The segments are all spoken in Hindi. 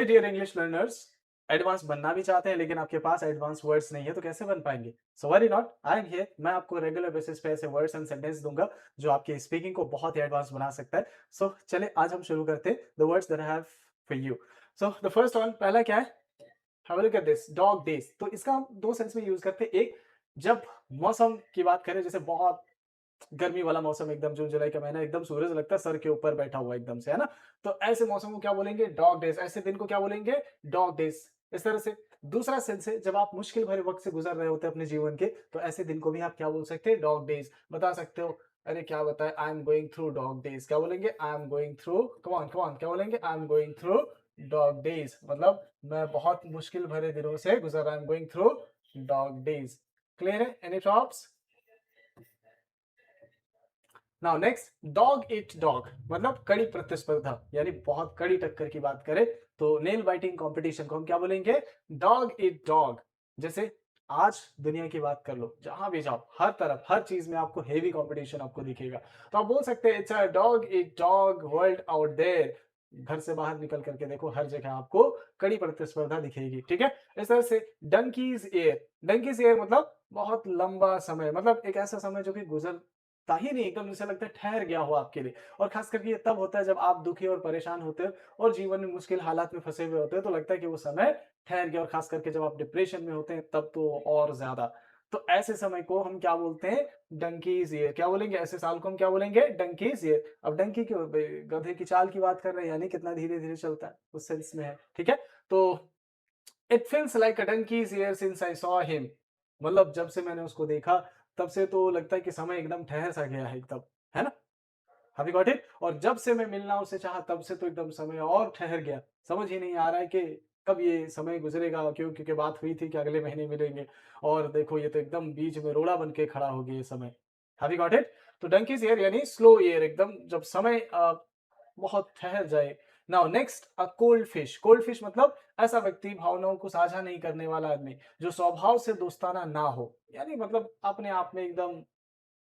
डियर इंग्लिश लर्नर्स, एडवांस बनना भी चाहते हैं लेकिन आपके पास एडवांस वर्ड्स नहीं है तो कैसे बन पाएंगे? So worry not, I am here. मैं आपको रेगुलर बेसिस पे ऐसे वर्ड्स एंड सेंटेंस दूंगा जो आपकी स्पीकिंग को बहुत ही एडवांस बना सकता है। सो चले आज हम शुरू करते हैं the words that I have for you. So the first one, पहला क्या है? Have a look at this, dog days. तो इसका हम दो सेंस में यूज करते हैं। एक, जब मौसम की बात करें, जैसे बहुत गर्मी वाला मौसम, एकदम जून जुलाई का महीना, एकदम सूरज लगता है सर के ऊपर बैठा हुआ एकदम से, है ना? तो ऐसे मौसम को क्या बोलेंगे? Dog days. ऐसे दिन को क्या बोलेंगे? Dog days. इस तरह से दूसरा सेंस है, जब आप मुश्किल भरे वक्त से गुजर रहे होते हैं अपने जीवन के, तो ऐसे दिन को भी आप क्या बोल सकते हैं? Dog days. बता सकते हो, अरे क्या बताए, I am going through dog days. क्या बोलेंगे? I am going through, come on come on, क्या बोलेंगे? I am going through dog days. मतलब मैं बहुत मुश्किल भरे दिनों से गुजर रहा, I am going through dog days. Clear है? Any problems? Now next, dog eat dog, मतलब कड़ी प्रतिस्पर्धा, यानी बहुत कड़ी टक्कर की बात करें तो नेल बाइटिंग कंपटीशन को हम क्या बोलेंगे? Dog eat dog. जैसे आज दुनिया की बात कर लो, जहां भी जाओ हर तरफ हर चीज में आपको हेवी कंपटीशन आपको दिखेगा, तो आप बोल सकते हैं it's a dog eat dog world out there. घर से बाहर निकल करके देखो, हर जगह आपको कड़ी प्रतिस्पर्धा दिखेगी। ठीक है? इस तरह से डंकीज एयर, डंकीज एयर मतलब बहुत लंबा समय, मतलब एक ऐसा समय जो कि गुजर ही नहीं, एकदम जैसे लगता है ठहर गया हो आपके लिए। और खास करके ये तब होता है जब आप दुखी और परेशान होते हो और जीवन में मुश्किल हालात में फंसे हुए होते हैं, तो लगता है कि वो समय ठहर गया। और खास करके जब आप डिप्रेशन में होते हैं तब तो और ज्यादा। तो ऐसे समय को हम क्या बोलते हैं? Donkeys year. क्या बोलेंगे? ऐसे साल को हम क्या बोलेंगे? Donkeys year. अब डंकी क्यों? गधे की चाल की बात कर रहे हैं, यानी कितना धीरे धीरे चलता है, उस सेंस में है। ठीक है? तो it feels like a donkeys year since I saw him, मतलब जब से मैंने उसको देखा तब से तो लगता है कि समय एकदम ठहर सा गया है एकदम, है ना? Have you got it? और जब से मैं मिलना उसे चाहा तब से तो एकदम समय और ठहर गया। समझ ही नहीं आ रहा है कि कब ये समय गुजरेगा, क्यों? क्योंकि बात हुई थी कि अगले महीने मिलेंगे, और देखो ये तो एकदम बीच में रोड़ा बन के खड़ा हो गया ये समय। Have you got it? तो डंकीज ईयर यानी स्लो ईयर, एकदम जब समय बहुत ठहर जाए। Now next, a cold fish. Cold fish मतलब ऐसा व्यक्ति, भावनाओं को साझा नहीं करने वाला आदमी, जो स्वभाव से दोस्ताना ना हो, यानी मतलब अपने आप में एकदम,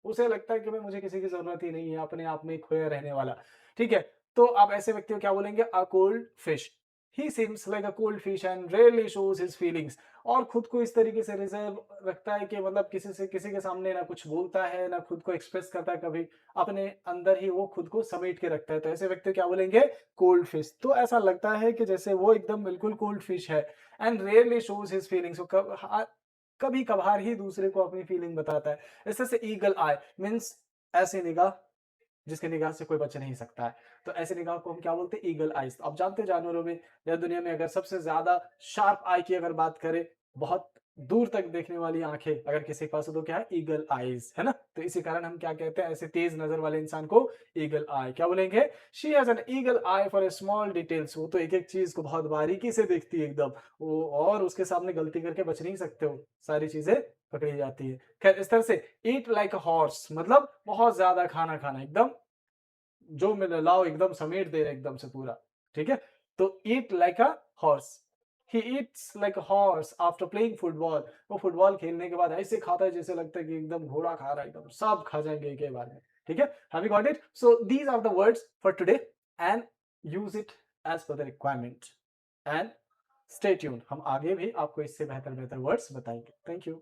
उसे लगता है कि भाई मुझे किसी की जरूरत ही नहीं है, अपने आप में खोया रहने वाला। ठीक है? तो आप ऐसे व्यक्ति को क्या बोलेंगे? A cold fish. He seems like a cold fish and rarely shows his feelings. और खुद को इस तरीके से रिजर्व रखता है कि मतलब किसी के सामने ना कुछ बोलता है, ना खुद को एक्सप्रेस करता है कभी, अपने अंदर ही वो खुद को समेट के रखता है। तो ऐसे व्यक्ति को क्या बोलेंगे? Cold fish. तो ऐसा लगता है कि जैसे वो एकदम बिल्कुल कोल्ड फिश है। And rarely shows his feelings, कभी कभार ही दूसरे को अपनी फीलिंग बताता है। इस तरह से ईगल आई मीन्स ऐसी निगाह जिसकी निगाह से कोई बच नहीं सकता है। तो ऐसी निगाह को हम क्या बोलते हैं? Eagle eyes. अब जानते हैं जानवरों में या दुनिया में अगर सबसे ज्यादा शार्प आई की अगर बात करें, बहुत दूर तक देखने वाली आंखें अगर किसी के पास हो तो क्या है? ईगल आइज, है ना? तो इसी कारण हम क्या कहते हैं ऐसे तेज नजर वाले इंसान को? ईगल आई। क्या बोलेंगे? She has an eagle I for a small details. वो तो एक एक चीज को बहुत बारीकी से देखती है एकदम वो, और उसके सामने गलती करके बच नहीं सकते हो, सारी चीजें पकड़ी जाती है। खैर, इस तरह से ईट लाइक अ हॉर्स मतलब बहुत ज्यादा खाना खाना, एकदम जो मिले लाओ एकदम समेट दे रहे एकदम से पूरा। ठीक है? तो eat like a horse, he eats like a horse after playing football. वो फुटबॉल खेलने के बाद ऐसे खाता है जैसे लगता है कि एकदम घोड़ा खा रहा है, एकदम सब खा जाएंगे एक ही बार में। ठीक है? Have you got it? So these are the words for today and use it as per the requirement. And stay tuned, हम आगे भी आपको इससे बेहतर बेहतर वर्ड्स बताएंगे। Thank you.